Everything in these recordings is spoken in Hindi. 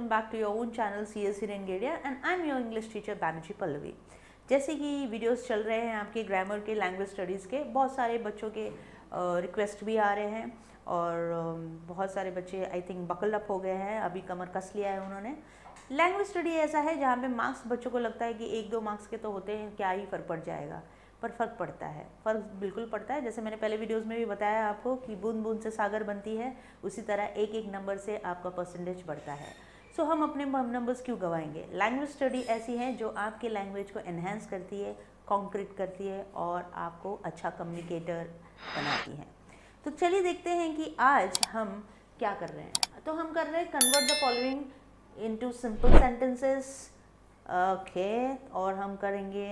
welcome back to your own channel CSC Rengedia and I'm your English teacher Banerjee Pallavi। जैसे कि वीडियोस चल रहे हैं आपके ग्रामर के, लैंग्वेज स्टडीज़ के, बहुत सारे बच्चों के रिक्वेस्ट भी आ रहे हैं और बहुत सारे बच्चे आई थिंक बकल अप हो गए हैं, अभी कमर कस लिया है उन्होंने। लैंग्वेज स्टडी ऐसा है जहाँ पे मार्क्स बच्चों को लगता है कि 1-2 मार्क्स के तो होते हैं, क्या ही फ़र्क पड़ जाएगा, पर फ़र्क पड़ता है, फ़र्क बिल्कुल पड़ता है। जैसे मैंने पहले वीडियोस में भी बताया आपको कि बूंद बूंद से सागर बनती है, उसी तरह एक एक नंबर से आपका परसेंटेज बढ़ता है। सो हम अपने नंबर्स क्यों गवाएंगे। लैंग्वेज स्टडी ऐसी है जो आपके लैंग्वेज को एनहेंस करती है, कॉन्क्रीट करती है और आपको अच्छा कम्युनिकेटर बनाती है। तो चलिए देखते हैं कि आज हम क्या कर रहे हैं। तो हम कर रहे हैं convert the following into simple sentences, okay, और हम करेंगे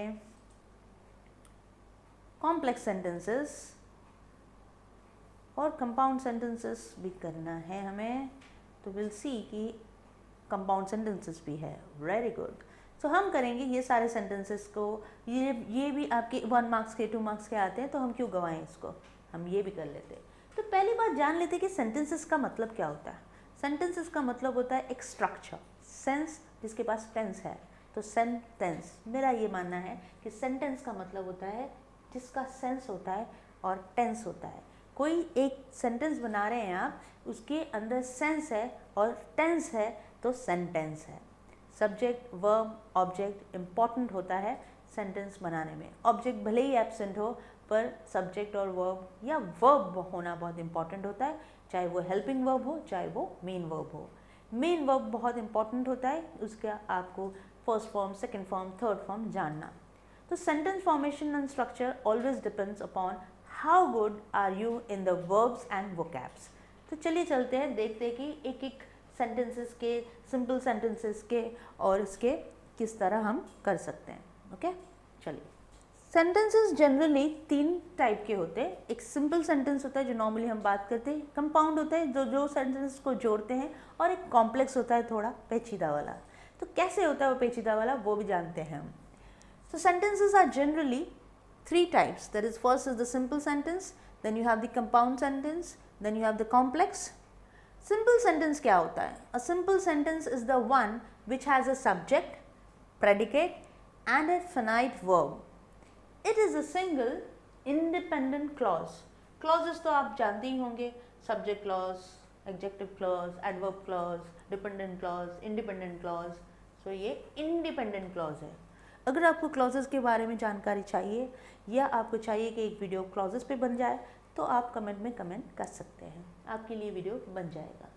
कॉम्प्लेक्स सेंटेंसेस और कंपाउंड सेंटेंसेस भी करना है हमें। तो विल सी कि कंपाउंड सेंटेंसेस भी है, वेरी गुड। सो हम करेंगे ये सारे सेंटेंसेस को, ये भी आपके 1 मार्क्स के 2 मार्क्स के आते हैं, तो हम क्यों गवाएं इसको, हम ये भी कर लेते हैं। तो पहली बात जान लेते कि सेंटेंसेस का मतलब क्या होता है। सेंटेंसेस का मतलब होता है एक स्ट्रक्चर, सेंस जिसके पास टेंस है, तो सेंटेंस। मेरा ये मानना है कि सेंटेंस का मतलब होता है जिसका सेंस होता है और टेंस होता है। कोई एक सेंटेंस बना रहे हैं आप, उसके अंदर सेंस है और टेंस है, तो सेंटेंस है। सब्जेक्ट, वर्ब, ऑब्जेक्ट इम्पॉर्टेंट होता है सेंटेंस बनाने में। ऑब्जेक्ट भले ही एब्सेंट हो, पर सब्जेक्ट और वर्ब या वर्ब होना बहुत इंपॉर्टेंट होता है, चाहे वो हेल्पिंग वर्ब हो, चाहे वो मेन वर्ब हो। मेन वर्ब बहुत इंपॉर्टेंट होता है, उसका आपको first form, second form, third form जानना। तो sentence formation and structure always depends upon how good are you in the verbs and vocabs। तो चलिए चलते हैं, देखते हैं कि एक एक सेंटेंसेस के, सिंपल सेंटेंसेस के और इसके किस तरह हम कर सकते हैं। ओके, चलिए। सेंटेंसेस जनरली 3 टाइप के होते हैं। एक सिंपल सेंटेंस होता है जो नॉर्मली हम बात करते हैं, कंपाउंड होता है जो सेंटेंस को जोड़ते हैं, और एक कॉम्प्लेक्स होता है थोड़ा पेचीदा वाला। तो कैसे होता है वो पेचीदा वाला, वो भी जानते हैं हम। So sentences are generally 3 types. That is, first is the simple sentence, then you have the compound sentence, then you have the complex. Simple sentence क्या होता है? A simple sentence is the one which has a subject, predicate and a finite verb. It is a single independent clause. Clauses तो आप जानते ही होंगे, subject clause, adjective clause, adverb clause, dependent clause, independent clause. So ये independent clause है। अगर आपको क्लॉजेस के बारे में जानकारी चाहिए या आपको चाहिए कि एक वीडियो क्लॉजेस पे बन जाए, तो आप कमेंट में कमेंट कर सकते हैं, आपके लिए वीडियो बन जाएगा।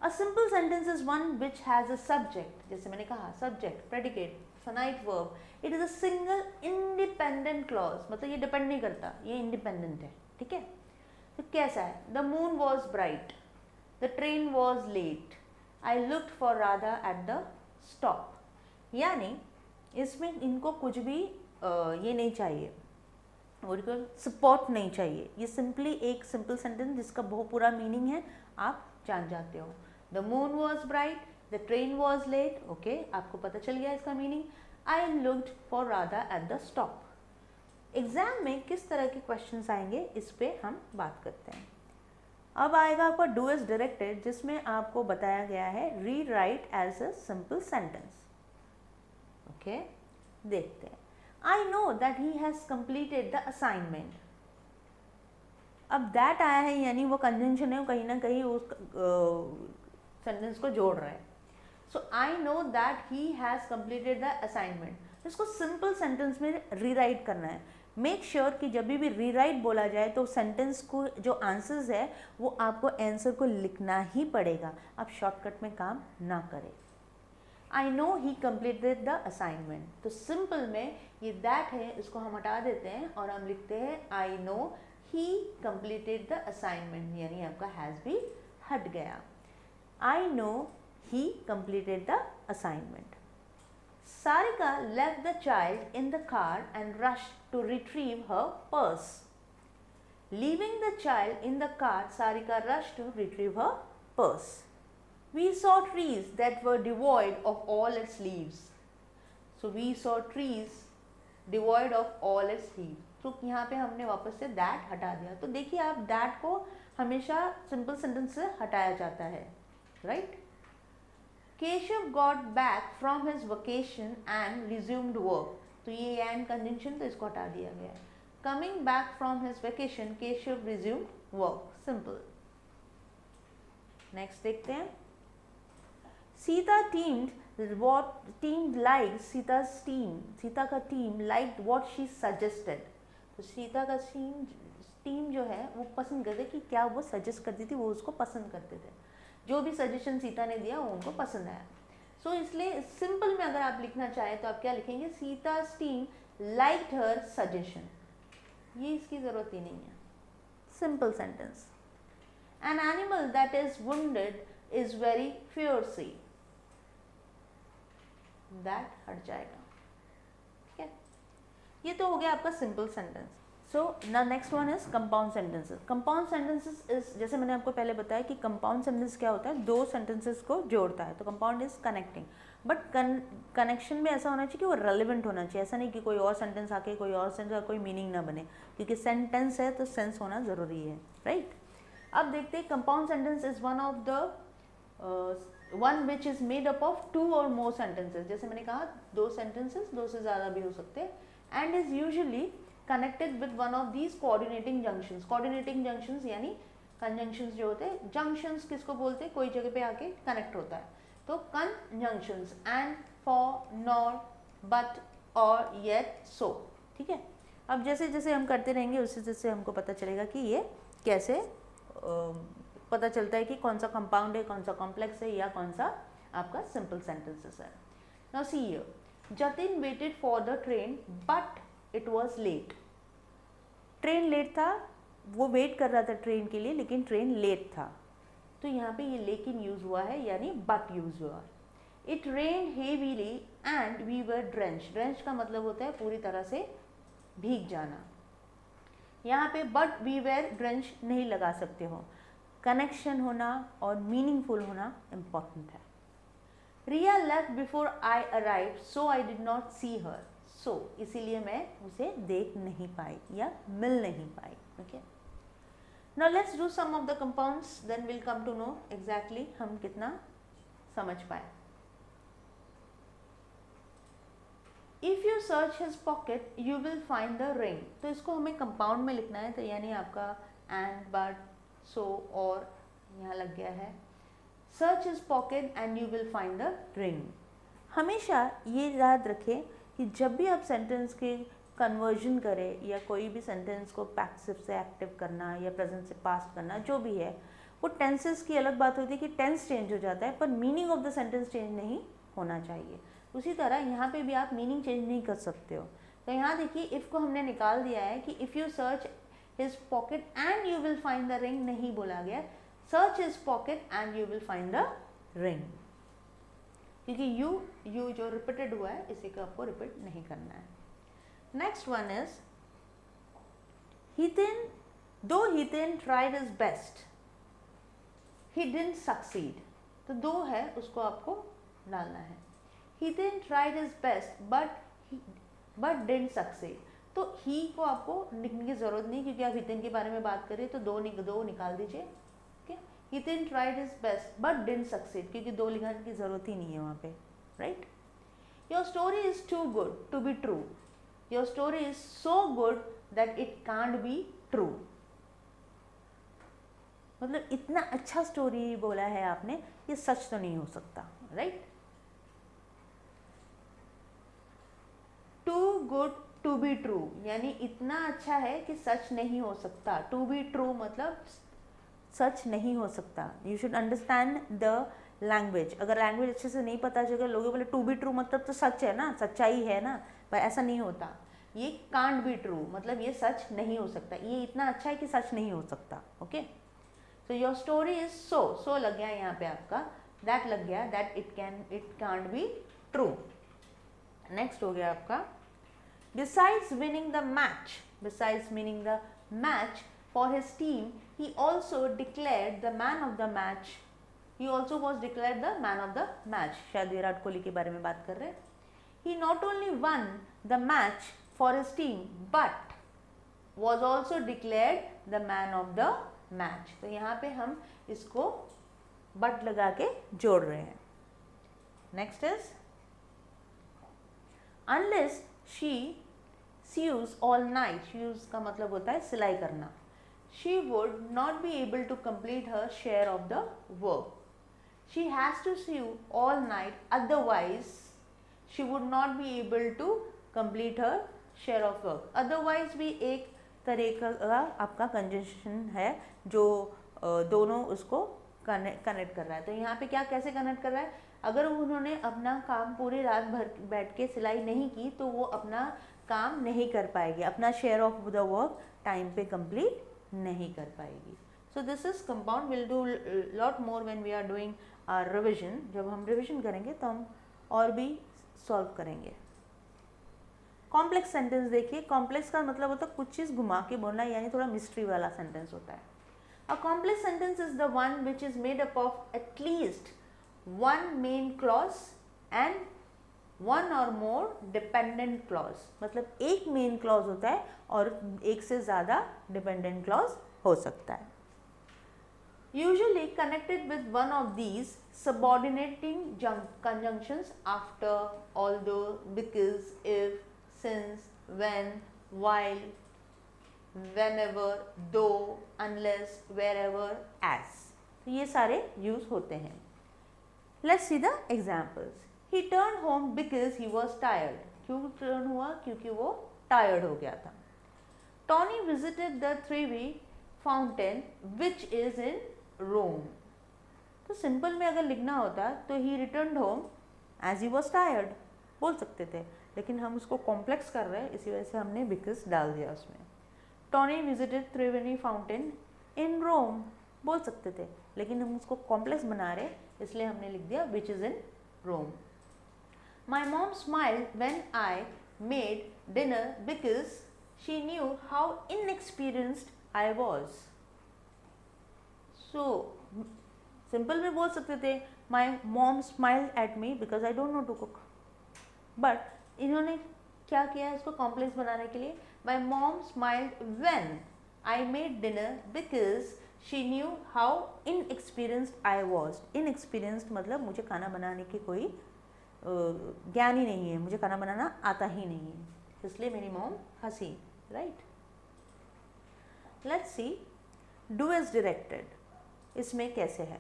अ simple sentence is one which has a subject, जैसे मैंने कहा subject, predicate, finite verb. It is a single independent clause, मतलब ये डिपेंड नहीं करता, ये इंडिपेंडेंट है, ठीक है। तो कैसा है? The moon was bright, the train was late, I looked for Radha at the stop. यानी इसमें इनको कुछ भी ये नहीं चाहिए, और सपोर्ट नहीं चाहिए। ये सिंपली एक सिंपल सेंटेंस जिसका बहुत पूरा मीनिंग है आप जान जाते हो। The moon was bright, the train was late, okay, आपको पता चल गया इसका meaning. I looked for Radha at the stop. Exam में किस तरह के क्वेश्चंस आएंगे, इस पे हम बात करते हैं। अब आएगा आपका डू एज डायरेक्टेड, जिसमें आपको बताया गया है rewrite as a simple sentence. Okay, देखते हैं। I know that he has completed the assignment. अब दैट आया है, यानी वो कंजंक्शन है, वो कहीं ना कहीं उस सेंटेंस को जोड़ रहा है। So I know that he has completed the assignment. इसको सिंपल सेंटेंस में रीराइट करना है। मेक श्योर कि जब भी रीराइट बोला जाए तो सेंटेंस को जो आंसर्स है वो आपको आंसर को लिखना ही पड़ेगा, आप शॉर्टकट में काम ना करें। आई know he completed the assignment, तो सिंपल में ये दैट है, इसको हम हटा देते हैं और हम लिखते हैं I know he completed the assignment, यानी आपका हैज़ भी हट गया। I know he completed the assignment. Sarika left the child in the car and rush to retrieve her purse. Leaving the child in the car, Sarika rush to retrieve her purse. We saw trees that were devoid of all its leaves. So we saw trees devoid of all its leaves. तो यहाँ पे हमने वापस से that हटा दिया। तो देखिए आप, that को हमेशा सिंपल सेंटेंस से हटाया जाता है, right? Keshav got back from his vacation and resumed work, तो ये एंड कंजंक्शन तो इसको हटा दिया गया है। Coming back from his vacation Keshav resumed work, simple. Next देखते हैं, सीता सीता का team liked what she suggested, तो सीता का टीम जो है वो पसंद करते कि क्या वो सजेस्ट करती थी, वो उसको पसंद करते थे, जो भी सजेशन सीता ने दिया वो उनको पसंद आया। सो इसलिए सिंपल में अगर आप लिखना चाहें तो आप क्या लिखेंगे, Sita team liked her suggestion, ये इसकी जरूरत ही नहीं है, simple sentence. An animal that is wounded is very fierce, that हट जाएगा, ठीक है। ये तो हो गया आपका सिंपल सेंटेंस। सो ना next one is compound sentences. Compound sentences is, जैसे मैंने आपको पहले बताया कि कंपाउंड सेंटेंस क्या होता है, दो सेंटेंसेस को जोड़ता है, तो compound is connecting, but connection में ऐसा होना चाहिए कि वो रेलिवेंट होना चाहिए, ऐसा नहीं कि कोई और सेंटेंस आके कोई और सेंटेंस का कोई मीनिंग ना बने, क्योंकि सेंटेंस है तो सेंस होना ज़रूरी है, राइट। अब देखते हैं, compound sentence is one of the one which is made up of two or more sentences, जैसे मैंने कहा दो सेंटेंसेस, दो से ज़्यादा भी हो सकते हैं, and is usually connected with one of these coordinating junctions. Coordinating junctions यानी कंजंक्शंस जो होते हैं, जंक्शंस किसको बोलते हैं, कोई जगह पे आके कनेक्ट होता है, तो conjunctions, and, for, nor, but, और, येट, सो, ठीक है। अब जैसे जैसे हम करते रहेंगे उससे जैसे हमको पता चलेगा कि ये कैसे पता चलता है कि कौन सा कंपाउंड है, कौन सा कॉम्प्लेक्स है, या कौन सा आपका सिंपल सेंटेंसेस है। Now see here, Jatin waited for the train but it was late, train late था, वो वेट कर रहा था ट्रेन के लिए लेकिन ट्रेन लेट था, तो यहाँ पे ये लेकिन यूज हुआ है यानी बट यूज हुआ। It rain heavily and we were drench, drench का मतलब होता है पूरी तरह से भीग जाना, यहाँ पे बट वी वर ड्रेंच नहीं लगा सकते हो, कनेक्शन होना और मीनिंगफुल होना इम्पॉर्टेंट है। Riya left before I arrive so I did not see her, so इसीलिए मैं उसे देख नहीं पाई या मिल नहीं पाई, okay. Now let's do some of the compounds, then will come to know exactly हम कितना समझ पाए। If you search his pocket you will find the ring, तो इसको हमें कंपाउंड में लिखना है, तो यानी आपका एंड, बट, सो, और यहाँ लग गया है, search his pocket and you will find the ring. हमेशा ये याद रखें कि जब भी आप सेंटेंस के कन्वर्जन करें या कोई भी सेंटेंस को पैसिव से एक्टिव करना या प्रेजेंट से पास्ट करना, जो भी है, वो टेंसेस की अलग बात होती है कि टेंस चेंज हो जाता है, पर meaning of the sentence change नहीं होना चाहिए। उसी तरह यहाँ पे भी आप मीनिंग चेंज नहीं कर सकते हो। तो यहाँ देखिए, इफ़ को हमने निकाल दिया है कि if you search his pocket and you will find the ring नहीं बोला गया, search his pocket and you will find the ring, क्योंकि यू जो रिपीटेड हुआ है इसी को आपको रिपीट नहीं करना है। नेक्स्ट वन इज हितेन, दो Hiten tried his best he didn't succeed, तो दो है उसको आपको डालना है। Hiten tried his best but didn't succeed, तो ही को आपको लिखने की जरूरत नहीं, क्योंकि आप हितेन के बारे में बात कर रहे हैं, तो दो निकाल दीजिए, okay. Hiten tried his best but didn't succeed, क्योंकि दो लिखने की जरूरत ही नहीं है वहाँ पे, right. Your story is too good to be true, your story is so good that it can't be true, मतलब इतना अच्छा स्टोरी बोला है आपने, ये सच तो नहीं हो सकता, right. Too good to be true, यानी इतना अच्छा है कि सच नहीं हो सकता। टू बी ट्रू मतलब सच नहीं हो सकता। You should understand the language. अगर लैंग्वेज अच्छे से नहीं पता चलेगा, लोग बोले टू बी ट्रू मतलब तो सच है ना, सच्चाई है ना, पर ऐसा नहीं होता। ये कांट बी ट्रू मतलब ये सच नहीं हो सकता, ये इतना अच्छा है कि सच नहीं हो सकता, okay. So your story is सो लग गया यहाँ पे आपका, दैट लग गया, that it can't be true. Next हो गया आपका besides winning the match for his team, he also declared the man of the match. He also was declared the man of the match. शायद विराट कोहली के बारे में बात कर रहे हैं। He not only won the match for his team, but was also declared the man of the match. तो यहाँ पे हम इसको but लगा के जोड़ रहे हैं। Next is unless she sews all night, sews का मतलब होता है सिलाई करना, she would not be able to complete her share of the work. She has to sew all night, otherwise she would not be able to complete her share of work. Otherwise भी एक तरह का आपका कंजंक्शन है जो दोनों उसको कनेक्ट कर रहा है। तो यहाँ पे क्या कैसे कनेक्ट कर रहा है, अगर उन्होंने अपना काम पूरी रात भर बैठ के सिलाई नहीं की तो वो अपना काम नहीं कर पाएगी, अपना share of the work time पे कंप्लीट नहीं कर पाएगी। So this is compound, will do lot more when we are doing our revision. जब हम रिविजन करेंगे तो हम और भी सॉल्व करेंगे। कॉम्प्लेक्स सेंटेंस देखिए, कॉम्प्लेक्स का मतलब होता है कुछ चीज़ घुमा के बोलना, यानी थोड़ा मिस्ट्री वाला सेंटेंस होता है। A complex sentence is the one which is made up of at least one main clause and one और मोर डिपेंडेंट क्लॉज, मतलब एक मेन क्लॉज होता है और एक से ज़्यादा डिपेंडेंट क्लॉज हो सकता है। Usually connected with one of these subordinating conjunctions after, although, because, if, since, when, while, whenever, दो, अनलेस, वेयरएवर, एज, तो ये सारे यूज होते हैं। Let's see the examples. He turned home because he was tired. क्यों टर्न हुआ, क्योंकि वो टायर्ड हो गया था। Tony visited the Trevi fountain which is in Rome. तो सिंपल में अगर लिखना होता तो he returned home as he was tired बोल सकते थे, लेकिन हम उसको कॉम्प्लेक्स कर रहे हैं, इसी वजह से हमने because डाल दिया उसमें। Tony visited Trevi fountain in Rome बोल सकते थे, लेकिन हम उसको कॉम्प्लेक्स बना रहे इसलिए हमने लिख दिया which is in Rome. My mom smiled when I made dinner because she knew how inexperienced I was. So, simple में बोल सकते थे My mom smiled at me because I don't know to cook. But इन्होंने क्या किया इसको कॉम्प्लेक्स बनाने के लिए, My mom smiled when I made dinner because she knew how inexperienced I was. Inexperienced मतलब मुझे खाना बनाने की कोई ज्ञान ही नहीं है, मुझे खाना बनाना आता ही नहीं है, इसलिए मेरी मॉम हंसी, right. Let's see do as directed, इसमें कैसे है।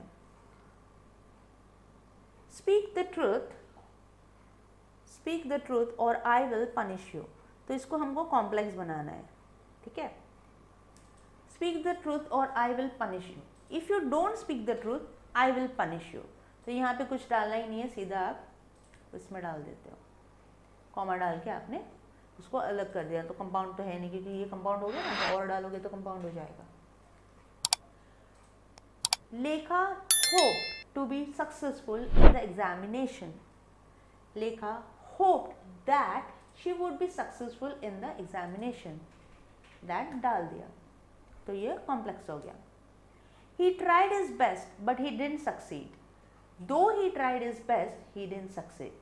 स्पीक द ट्रूथ और आई विल पनिश यू, तो इसको हमको कॉम्प्लेक्स बनाना है, ठीक है। स्पीक द ट्रूथ और I will punish you, if you don't speak the truth I will punish you, तो यहाँ पे कुछ डालना ही नहीं है, सीधा आप इसमें डाल देते हो, कॉमा डाल के आपने उसको अलग कर दिया, तो कंपाउंड तो है नहीं, क्योंकि ये कंपाउंड हो गया ना, तो और डालोगे तो कंपाउंड हो जाएगा। Lekha hope to be successful in the examination, Lekha hope that she would be successful in the examination, that डाल दिया, तो ये कॉम्प्लेक्स हो गया। He tried his best but he didn't succeed, Though he tried his best, he didn't succeed.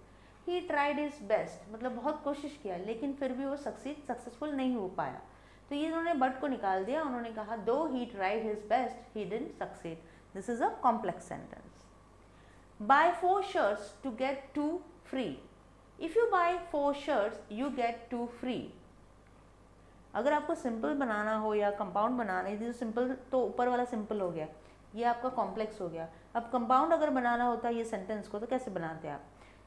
He tried his best मतलब बहुत कोशिश किया, लेकिन फिर भी वो सक्सेसफुल नहीं हो पाया, तो ये उन्होंने बट को निकाल दिया, उन्होंने कहा though he tried his best, he didn't succeed. This is a complex sentence. Buy 4 shirts to get 2 free. If you buy 4 shirts, you get 2 free. अगर आपको सिंपल बनाना हो या कंपाउंड बनाना है, तो सिंपल तो ऊपर वाला सिंपल हो गया, ये आपका कॉम्प्लेक्स हो गया। अब कंपाउंड अगर बनाना होता है ये सेंटेंस को, तो कैसे बनाते हैं आप,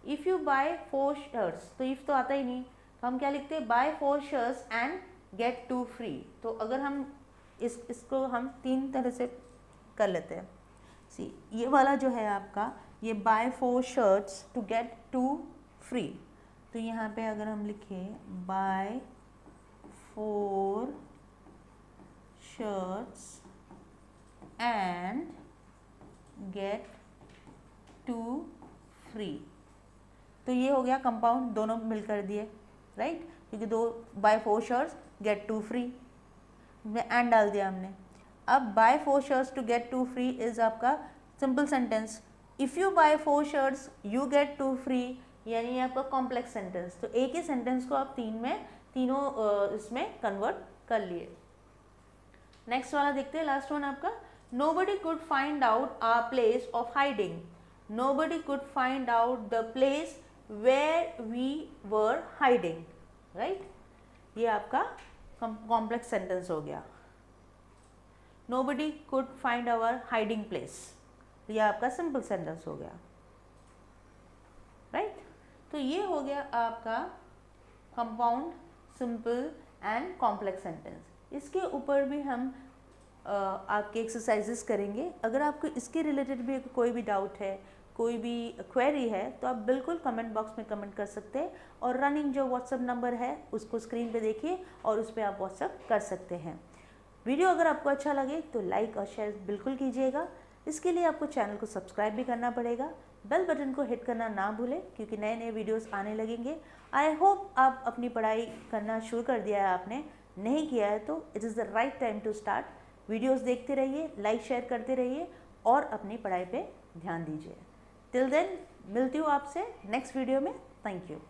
इफ़ यू बाय 4 शर्ट्स, तो इफ़ तो आता ही नहीं, तो हम क्या लिखते हैं, buy 4 shirts and get 2 free. तो अगर हम इसको हम 3 तरह से कर लेते हैं। सी ये वाला जो है आपका, ये buy 4 shirts to get 2 free, तो यहाँ पे अगर हम लिखें buy 4 shirts and get 2 free, तो ये हो गया कंपाउंड, दोनों मिलकर दिए, राइट, क्योंकि 2 buy 4 shirts get 2 free, and डाल दिया हमने। अब buy 4 shirts to get 2 free is आपका simple sentence, if you buy 4 shirts you get 2 free, यानी आपका कॉम्प्लेक्स सेंटेंस। तो एक ही सेंटेंस को आप तीनों इसमें कन्वर्ट कर लिए। नेक्स्ट वाला देखते हैं, लास्ट वन आपका, nobody could find out our place of hiding. nobody could find out the place where we were hiding, right? ये आपका कॉम्प्लेक्स सेंटेंस हो गया. nobody could find our hiding place, ये आपका सिंपल सेंटेंस हो गया, राइट? तो ये हो गया आपका compound, simple and complex sentence. इसके ऊपर भी हम आपके एक्सरसाइजेस करेंगे. अगर आपको इसके रिलेटेड भी कोई भी डाउट है, कोई भी क्वेरी है, तो आप बिल्कुल कमेंट बॉक्स में कमेंट कर सकते हैं. और रनिंग जो व्हाट्सएप नंबर है उसको स्क्रीन पे देखिए और उस पर आप व्हाट्सएप कर सकते हैं. वीडियो अगर आपको अच्छा लगे तो लाइक और शेयर बिल्कुल कीजिएगा. इसके लिए आपको चैनल को सब्सक्राइब भी करना पड़ेगा. बेल बटन को हिट करना ना भूलें क्योंकि नए नए वीडियोस आने लगेंगे. आई होप आप अपनी पढ़ाई करना शुरू कर दिया है. आपने नहीं किया है तो it is the right time to start. Videos देखते रहिए, लाइक शेयर करते रहिए और अपनी पढ़ाई पे ध्यान दीजिए. टिल देन मिलती हूँ आपसे नेक्स्ट वीडियो में. Thank you.